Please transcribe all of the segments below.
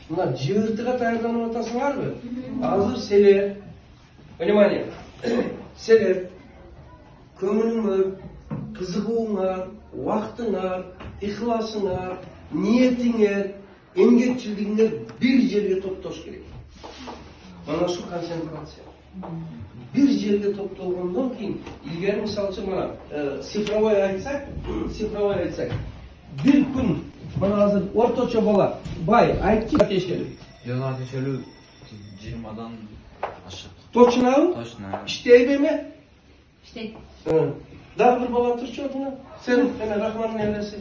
Mına жыгыртыга даярданып атасыңарбы? Азыр силер, внимание, силер көңүлүңөр, кызыгууңар, убактыңар, ыхласыңар, ниетиңер, эмгекчилигиңер бир жерге топтош керек. Мына ушу концентрация. Bir жерге топтолгондон кийин, илгери мисалы үчүн мына цифровой айтсак, бир күн мына азыр орточо бала бай айтчы тешелүү. Жана тешелүү 20дан ашык. Точнабы? Точно. Иштейби эме? İşte Дагы бир бала турчу отуна. Сен эме Рахмандын эмеси.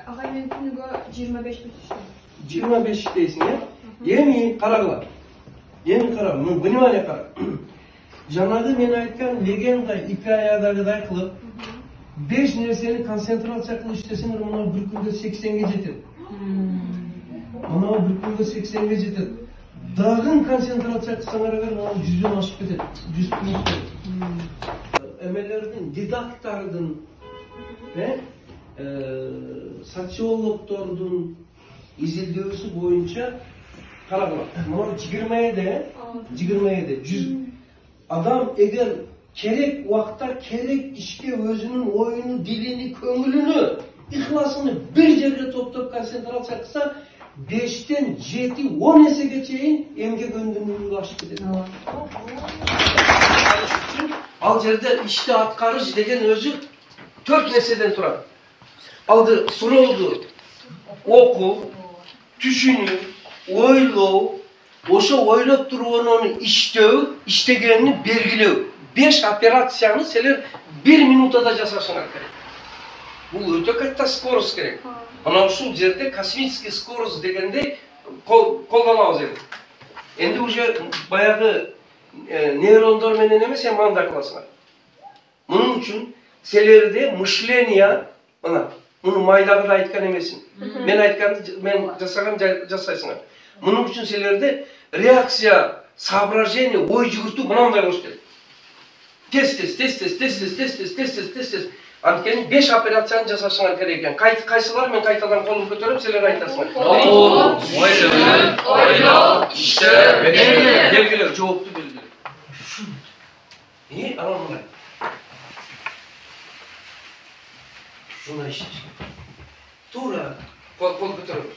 ağay men күнүгө 25 түз иштейм. 25 иштейсиң, э? Эми карагыла. Эми кара, внимание кара. Жанагы мен айткан легенда икаядагыдай кылып 5 нерсени концентрация кылып иштесеңер, мына бир күндө 80ге жетет. Мына бир күндө 80ге жетет. Дагы концентрация кылсаңар, мына 100дөн ашып кетет. 100 пункт. Эмелердин, дидактордун, социологдордун изилдөөсү боюнча карагыла. Мына 20'de 100 adam eğer kerek vakta kerek işke özünün oyunu, dilini, köngülünü, ihlasını bir yerge toplayıp konsantrasya kılsa 5'ten 7-10 esege çeyin emge gönlünü ulaşıp gider. Al yerde işte atkarıcı degen özü 4 nesneden turar. Aldı, soruldu, oku, düşünü, oylou, oşo oylop turup onu iştөө, iştegenini belgilөө. 5 operatsiyаны seler 1 minutada жасашыңар керек. Бул өтө катта скорость керек. Ana ушул жерде космический скорость дегенде колдонобуз эми. Энди уже баягы нейрондор менен эмес, мында кыласыңар. Мунун үчүн силерде мышление, мына, муну майдагыда айткан эмесин. Мен айтканды, мен жасаган жасайсыңар. Мунун үчүн силерде реакция, соображение, ой жүгүртүү мынандай болуш керек. Тез. Анткени 5 операцияны жасашыңар керек экен. Кайсылар мен кайтадан колун көтөрүп силер айтасыңар. Ойлоо, иштөө, белгилөө, жоопту белгилөө. Анан мындай. Шуна иштеш. Туура кол көтөрүп.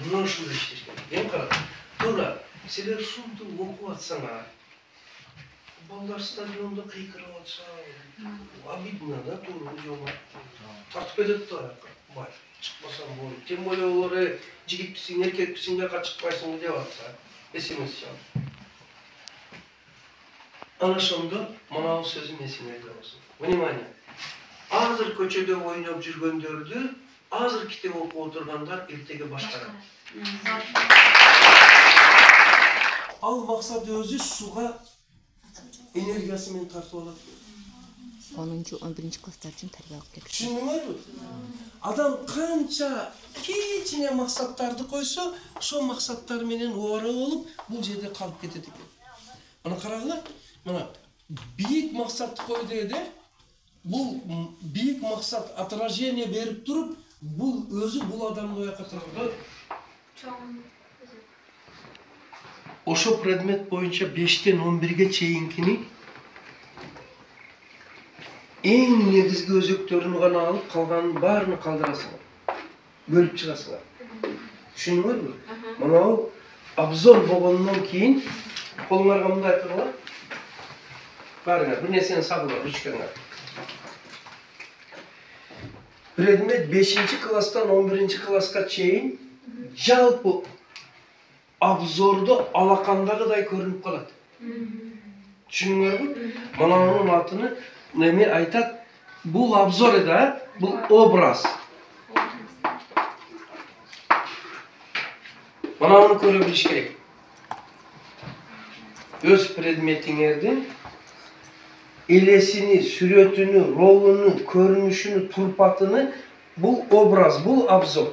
Мына ушундай иштеш керек. Эми кара. Туура силер ушунтип окуп атсаңар, балдар стадиондо кыйкырып атса, обидно да, туура жома. Тартып кетет да, бай, чыкпасаң болот. Тем более олар жигитписиң, эркекписиң, жака чыкпайсың деп атса, эсемес чал. Ана ошондо мына сөзүм эсиңерде болсун. Внимание. Азыр көчөдө ойноп жүргөндөрдү, азыр китеп окуп отургандар эртеге башкарат. Ал максаты өзү суга энергиясы менен тартып алат. 10-11 класстар үчүн тарбия алып келет. Түшүндүңөрбү? Адам канча кичине максаттарды койсо, ошол максаттар менен оора болуп, бул жерде калып кетет экен. Мына карагыла, мына бийик максатты койду эде. Бул бийик максат отражение берип туруп, бул өзү бул адамды оякка тартып. Ошо предмет боюнча 5'ten 11'ge чейинкини эң негизги өзөктөрүнү гана алып, калганын баарын калдырасыңар. Бөлүп чыгасыңар. Түшүндүңөрбү? Мына обзор болгондон кийин колуңарга мындай кылыңар. Барыңар, бир нерсени сабыңар, ручкаңар. Предмет 5-класстан 11-класска чейин жалпы обзордо алакандагыдай көрүнүп калат. Түшүндүңөрбү? Мынанын атыны неме айтат? Бул обзор эде, бул образ. Мынаны көрө билиш керек. Өз предметиңердин элесини, сүрөтүнү, ролуну, көрүнүшүнү, турпатыны, бул образ, бул обзор.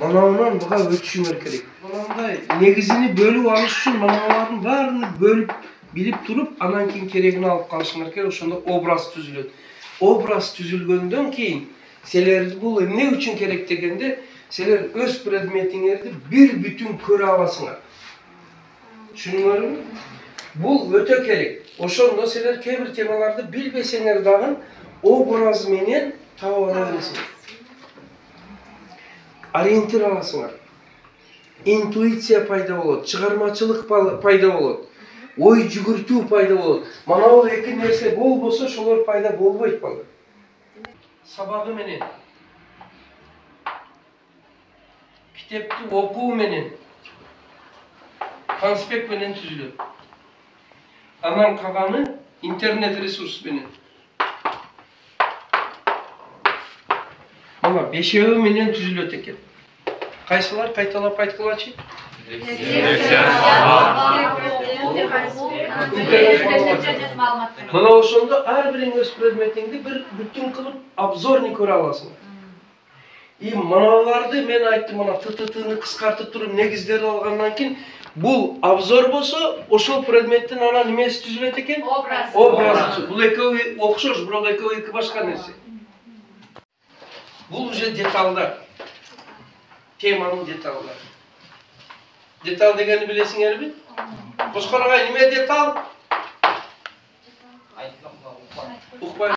Мынанан буга өтүшүңөр керек. Мынандай негизини бөлүп алыш үчүн мыналардын баарын бөлүп билип туруп, анан кийин керегин алып калышыңар керек. Ошондо образ түзүлөт. Образ түзүлгөндөн кийин силер бул эмне үчүн керек дегенде, Seler öz predmetiңерди bir бүтүн көрө аласыңар. Түшүнүңөрбү? Бул өтө керек. Ошондо силер кээ бир темаларды билбесеңер дагы образ менен таап ала бересиңер. Ориентир аласыңар. Интуиция пайда болот, чыгармачылык пайда болот, ой жүгүртүү пайда болот. Мана бул эки нерсе болбосо шолор пайда болбойт балдар. Сабагы менен, китепти окуу менен, конспект менен түзүлөт. Анан калганы интернет ресурс менен. Мана бешеуи менен түзүлөт экен. Кайсылар кайталап айткылачы? Мана ошондо ар бириңиз предметиңди бир бүтүн кылып обзорный көрө аласыңар. И маналарды мен айттым, мана ТТТны кыскартып туруп негиздерди алгандан кийин бул обзор болсо, ошол предметтин анан немеси түзүлөт экен? Образ. Бул экөө окшош, бирок экөө эки башка нерсе. Бул уже деталдар. Теманын деталдары. Детал дегенди билесиңерби? Кошкор агай, неме детал? Укпай